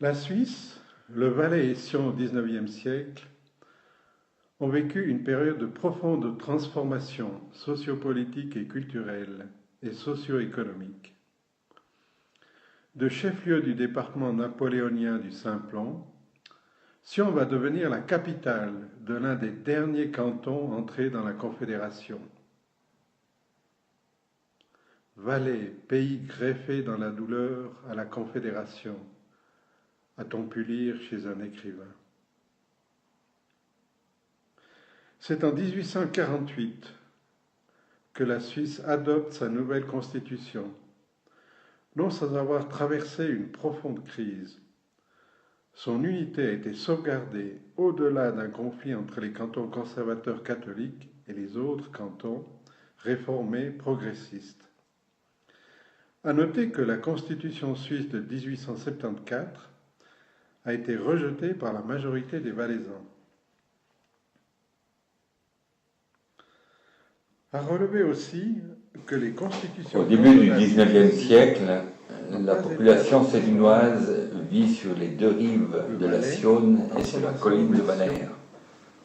La Suisse, le Valais et Sion au XIXe siècle ont vécu une période de profonde transformation sociopolitique et culturelle et socio-économique. De chef-lieu du département napoléonien du Simplon, Sion va devenir la capitale de l'un des derniers cantons entrés dans la Confédération. Valais, pays greffé dans la douleur à la Confédération, a-t-on pu lire chez un écrivain. C'est en 1848 que la Suisse adopte sa nouvelle constitution, non sans avoir traversé une profonde crise. Son unité a été sauvegardée au-delà d'un conflit entre les cantons conservateurs catholiques et les autres cantons réformés progressistes. À noter que la Constitution suisse de 1874 a été rejetée par la majorité des Valaisans. À relever aussi que les constitutions... Au début du XIXe siècle, la population sédinoise vit sur les deux rives de la Saône et sur la colline de Valère.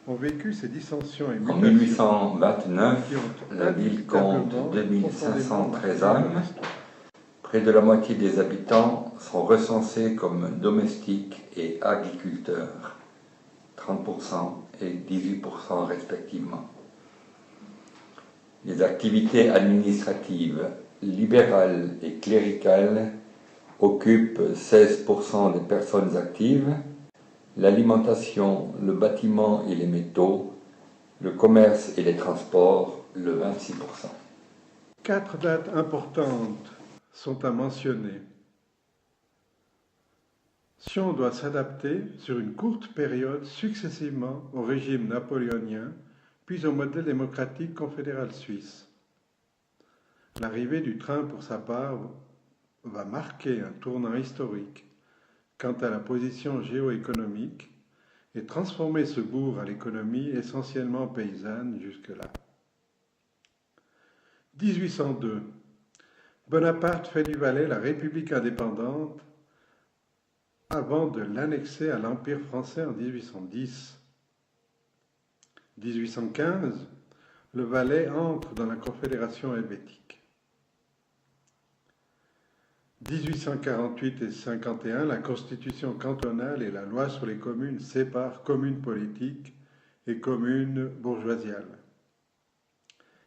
Ont vécu ces dissensions et en 1829, la ville compte 2513 âmes. Près de la moitié des habitants sont recensés comme domestiques et agriculteurs, 30% et 18% respectivement. Les activités administratives, libérales et cléricales occupent 16% des personnes actives, l'alimentation, le bâtiment et les métaux, le commerce et les transports, le 26%. 4 dates importantes sont à mentionner. Sion doit s'adapter sur une courte période successivement au régime napoléonien, puis au modèle démocratique confédéral suisse. L'arrivée du train, pour sa part, va marquer un tournant historique quant à la position géoéconomique et transformer ce bourg à l'économie essentiellement paysanne jusque-là. 1802. Bonaparte fait du Valais la République indépendante avant de l'annexer à l'Empire français en 1810. 1815, le Valais entre dans la Confédération helvétique. 1848 et 51, la Constitution cantonale et la loi sur les communes séparent communes politiques et communes bourgeoisiales.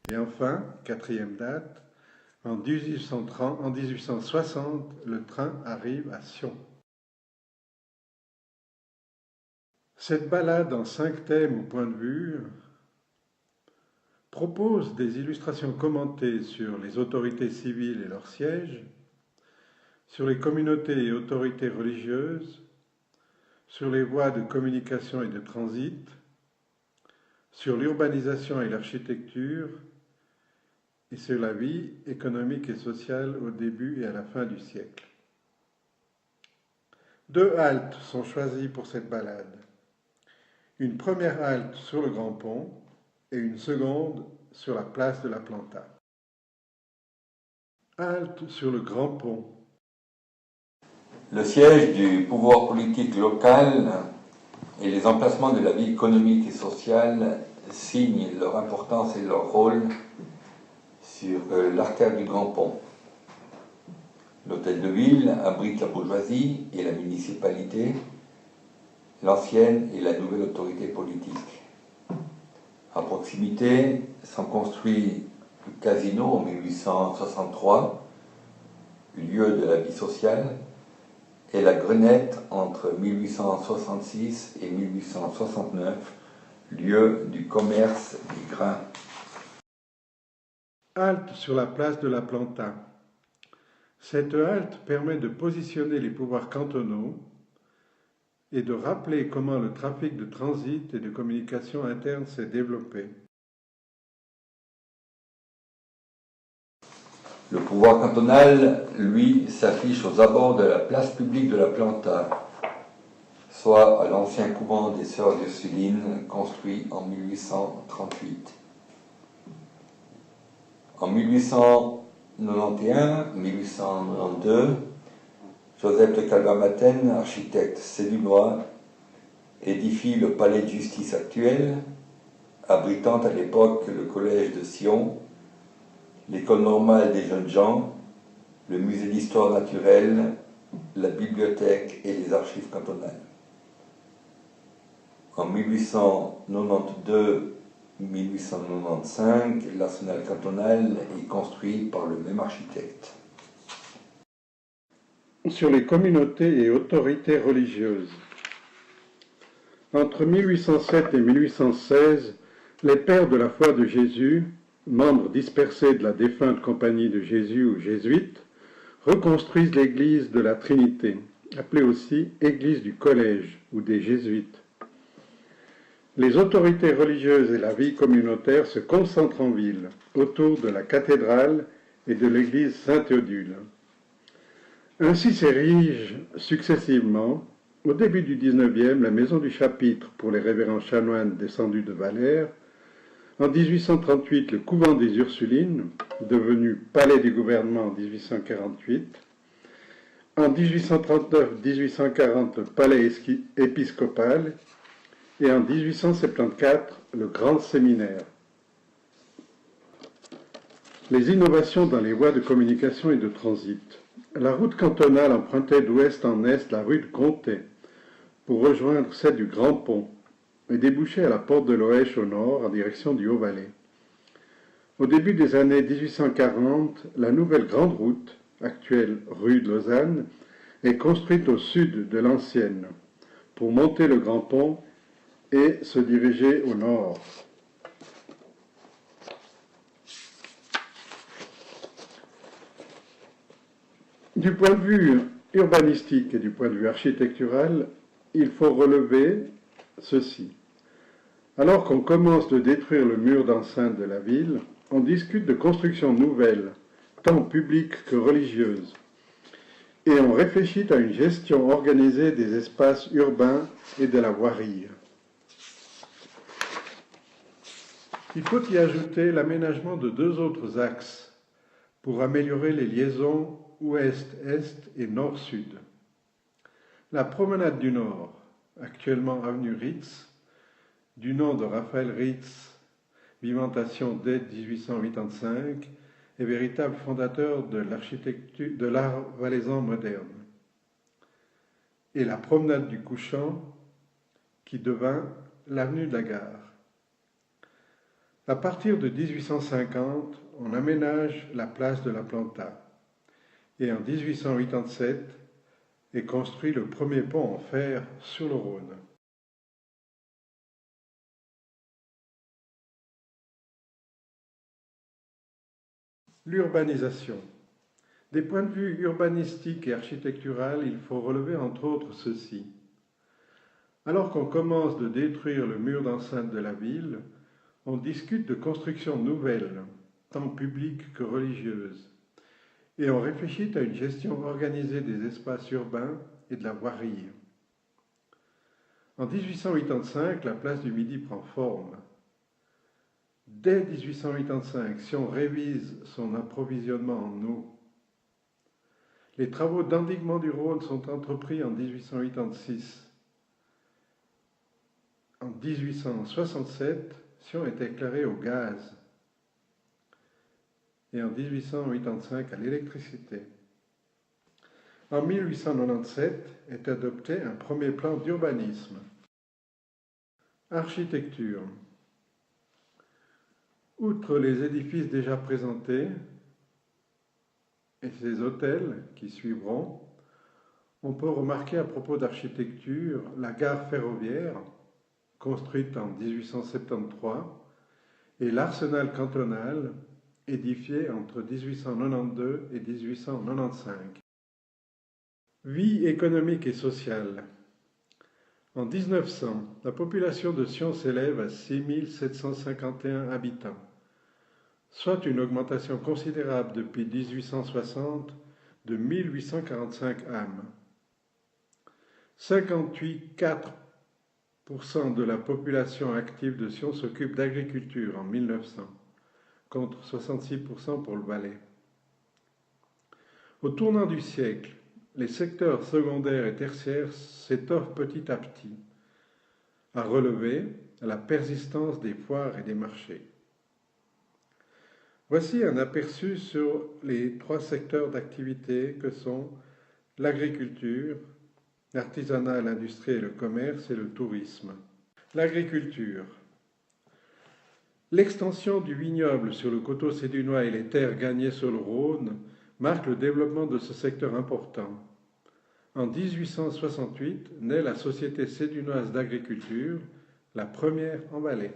Et enfin, quatrième date, en 1860, le train arrive à Sion. Cette balade en 5 thèmes au point de vue propose des illustrations commentées sur les autorités civiles et leurs sièges, sur les communautés et autorités religieuses, sur les voies de communication et de transit, sur l'urbanisation et l'architecture, et sur la vie économique et sociale au début et à la fin du siècle. 2 haltes sont choisies pour cette balade. Une première halte sur le Grand Pont et une seconde sur la place de la Planta. Halte sur le Grand Pont. Le siège du pouvoir politique local et les emplacements de la vie économique et sociale signent leur importance et leur rôle sur l'artère du Grand Pont. L'hôtel de ville abrite la bourgeoisie et la municipalité, l'ancienne et la nouvelle autorité politique. À proximité sont construits le casino en 1863, lieu de la vie sociale, et la Grenette entre 1866 et 1869, lieu du commerce des grains. Halte sur la place de la Planta. Cette halte permet de positionner les pouvoirs cantonaux et de rappeler comment le trafic de transit et de communication interne s'est développé. Le pouvoir cantonal, lui, s'affiche aux abords de la place publique de la Planta, soit à l'ancien couvent des Sœurs Ursulines, construit en 1838. En 1891-1892, Joseph de Calvamaten, architecte sédunois, édifie le palais de justice actuel, abritant à l'époque le collège de Sion, l'école normale des jeunes gens, le musée d'histoire naturelle, la bibliothèque et les archives cantonales. En 1892-1895, l'arsenal cantonal est construit par le même architecte. Sur les communautés et autorités religieuses. Entre 1807 et 1816, les pères de la foi de Jésus, membres dispersés de la défunte Compagnie de Jésus ou jésuites, reconstruisent l'église de la Trinité, appelée aussi église du collège ou des jésuites. Les autorités religieuses et la vie communautaire se concentrent en ville, autour de la cathédrale et de l'église Saint-Théodule. Ainsi s'érige successivement, au début du XIXe, la maison du chapitre pour les révérends chanoines descendus de Valère, en 1838 le couvent des Ursulines, devenu palais du gouvernement en 1848, en 1839-1840 le palais épiscopal et en 1874 le grand séminaire. Les innovations dans les voies de communication et de transit. La route cantonale empruntait d'ouest en est la rue de Comté pour rejoindre celle du Grand Pont et débouchait à la porte de Loèche au nord en direction du Haut-Valais. Au début des années 1840, la nouvelle grande route, actuelle rue de Lausanne, est construite au sud de l'ancienne pour monter le Grand Pont et se diriger au nord. Du point de vue urbanistique et du point de vue architectural, il faut relever ceci. Alors qu'on commence de détruire le mur d'enceinte de la ville, on discute de constructions nouvelles, tant publiques que religieuses, et on réfléchit à une gestion organisée des espaces urbains et de la voirie. Il faut y ajouter l'aménagement de deux autres axes pour améliorer les liaisons ouest-est et nord-sud. La promenade du Nord, actuellement avenue Ritz, du nom de Raphaël Ritz, vimentation dès 1885, est véritable fondateur de l'architecture de l'art valaisan moderne. Et la promenade du Couchant, qui devint l'avenue de la Gare. À partir de 1850, on aménage la place de la Planta. Et en 1887 est construit le premier pont en fer sur le Rhône. L'urbanisation. Des points de vue urbanistiques et architectural, il faut relever entre autres ceci. Alors qu'on commence de détruire le mur d'enceinte de la ville, on discute de constructions nouvelles, tant publiques que religieuses, et on réfléchit à une gestion organisée des espaces urbains et de la voirie. En 1885, la place du Midi prend forme. Dès 1885, si on révise son approvisionnement en eau, les travaux d'endiguement du Rhône sont entrepris en 1886. En 1867, Sion est éclairé au gaz et en 1885 à l'électricité. En 1897 est adopté un premier plan d'urbanisme. Architecture. Outre les édifices déjà présentés et ces hôtels qui suivront, on peut remarquer à propos d'architecture la gare ferroviaire, construite en 1873, et l'arsenal cantonal, édifié entre 1892 et 1895. Vie économique et sociale. En 1900, la population de Sion s'élève à 6 751 habitants, soit une augmentation considérable depuis 1860 de 1845 âmes. 58,4% de la population active de Sion s'occupe d'agriculture en 1900, contre 66% pour le Valais. Au tournant du siècle, les secteurs secondaires et tertiaires s'étoffent petit à petit, à relever la persistance des foires et des marchés. Voici un aperçu sur les 3 secteurs d'activité que sont l'agriculture, l'artisanat, l'industrie et le commerce et le tourisme. L'agriculture. L'extension du vignoble sur le coteau sédunois et les terres gagnées sur le Rhône marque le développement de ce secteur important. En 1868 naît la Société sédunoise d'agriculture, la première en Valais.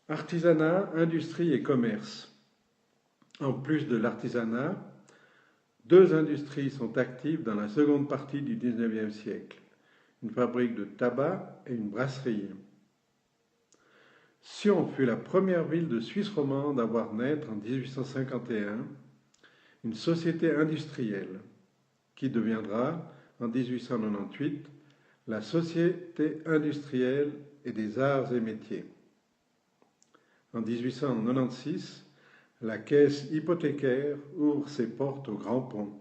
Artisanat, industrie et commerce. En plus de l'artisanat, 2 industries sont actives dans la seconde partie du XIXe siècle, une fabrique de tabac et une brasserie. Sion fut la première ville de Suisse romande à voir naître en 1851 une société industrielle qui deviendra en 1898 la Société industrielle et des arts et métiers. En 1896, la caisse hypothécaire ouvre ses portes au Grand Pont.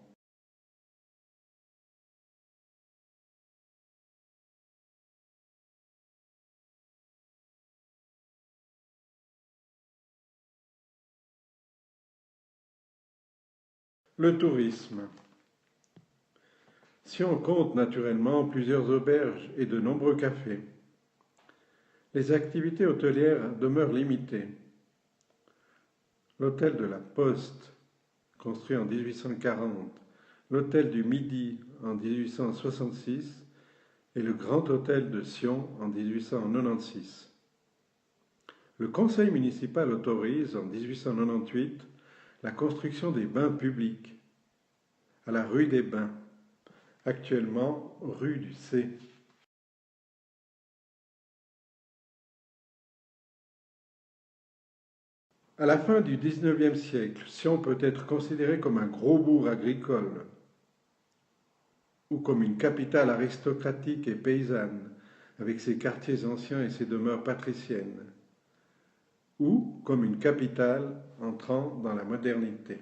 Le tourisme. Sion compte naturellement plusieurs auberges et de nombreux cafés. Les activités hôtelières demeurent limitées. L'hôtel de la Poste, construit en 1840, l'hôtel du Midi en 1866 et le Grand Hôtel de Sion en 1896. Le conseil municipal autorise en 1898 la construction des bains publics à la rue des Bains, actuellement rue du C. À la fin du XIXe siècle, Sion peut être considéré comme un gros bourg agricole ou comme une capitale aristocratique et paysanne, avec ses quartiers anciens et ses demeures patriciennes, ou comme une capitale entrant dans la modernité.